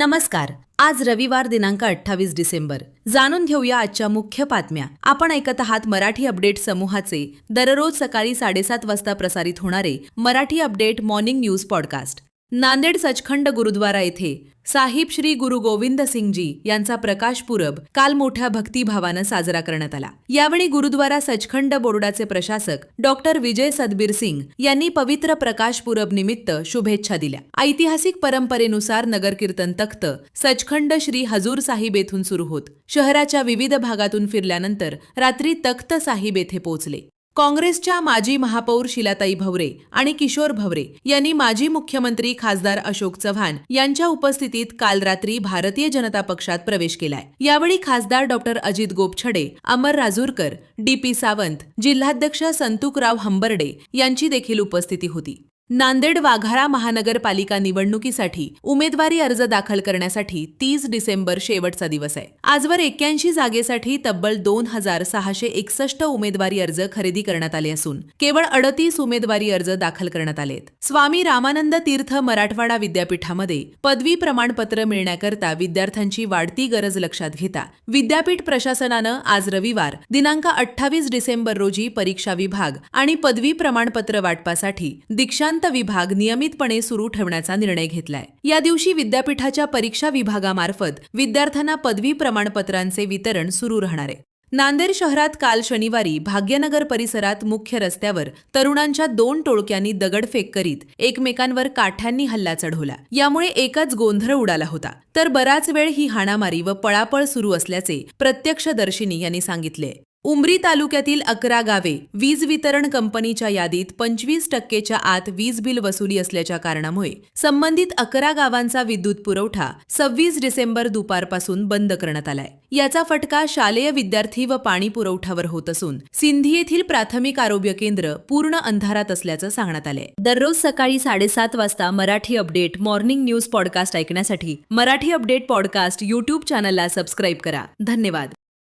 नमस्कार. आज रविवार दिनांक 28 डिसेंबर. जाणून घेऊया आजच्या मुख्य बातम्या. आपण ऐकत आहात मराठी अपडेट समूहाचे दररोज सकाळी 7:30 वाजता प्रसारित होणारे Marathi update morning news podcast. Nanded Sachkhand Gurudwara येथे साहिब श्री गुरु गोविंद सिंगजी यांचा प्रकाश पुरब काल मोठ्या भक्तिभावानं साजरा करण्यात आला. यावेळी गुरुद्वारा सचखंड बोर्डाचे प्रशासक डॉक्टर विजय सदबीर सिंग यांनी पवित्र प्रकाश पुरब निमित्त शुभेच्छा दिल्या. ऐतिहासिक परंपरेनुसार नगर कीर्तन तख्त सचखंड श्री हजूर साहिब येथून सुरू होत शहराच्या विविध भागातून फिरल्यानंतर रात्री तख्त साहिब येथे पोहोचले. काँग्रेसच्या माजी महापौर शिलाताई भवरे आणि किशोर भवरे यांनी माजी मुख्यमंत्री खासदार अशोक चव्हाण यांच्या उपस्थितीत काल रात्री भारतीय जनता पक्षात प्रवेश केलाय. यावेळी खासदार डॉक्टर अजित गोपछडे, अमर राजूरकर, डी.पी. सावंत, जिल्हाध्यक्ष संतुकराव हंबर्डे यांची देखील उपस्थिती होती. नांदेड वाघारा महानगरपालिका निवडणुकीसाठी उमेदवारी अर्ज दाखल करण्यासाठी 30 डिसेंबर शेवटचा दिवस आहे. आजवर 81 जागेसाठी तब्बल 2661 उमेदवारी अर्ज खरेदी करण्यात आले असून केवळ 38 उमेदवारी अर्ज दाखल करण्यात आलेत. स्वामी रामानंद तीर्थ मराठवाडा विद्यापीठामध्ये पदवी प्रमाणपत्र मिळण्याकरता विद्यार्थ्यांची वाढती गरज लक्षात घेता विद्यापीठ प्रशासनानं आज रविवार दिनांक 28 डिसेंबर रोजी परीक्षा विभाग आणि पदवी प्रमाणपत्र वाटपासाठी दीक्षांत विभाग नियमितपणे सुरू ठेवण्याचा निर्णय घेतलाय. या दिवशी विद्यापीठाच्या परीक्षा विभागामार्फत विद्यार्थ्यांना पदवी प्रमाणपत्रांचे वितरण सुरू राहणार आहे. नांदेड शहरात काल शनिवारी भाग्यनगर परिसरात मुख्य रस्त्यावर तरुणांच्या 2 टोळक्यांनी दगडफेक करीत एकमेकांवर काठ्यांनी हल्ला चढवला. यामुळे एकच गोंधळ उडाला होता. तर बराच वेळ ही हाणामारी व पळापळ सुरू असल्याचे प्रत्यक्षदर्शींनी यांनी सांगितले. उमरी तालुक्यातील 11 गावे वीज वितरण कंपनीच्या यादीत 25% आत वीज बिल वसुली असल्याच्या कारणामुळे संबंधित 11 गावांचा विद्युत पुरवठा 26 डिसेंबर दुपारपासून बंद करण्यात आलाय. याचा फटका शालेय विद्यार्थी व पाणी पुरवठ्यावर होत असून सिंधी येथील प्राथमिक आरोग्य केंद्र पूर्ण अंधारात असल्याचं सांगण्यात आलंय. दररोज सकाळी 7:30 वाजता Marathi update morning news podcast ऐकण्यासाठी मराठी अपडेट पॉडकास्ट YouTube चॅनलला सबस्क्राईब करा. धन्यवाद.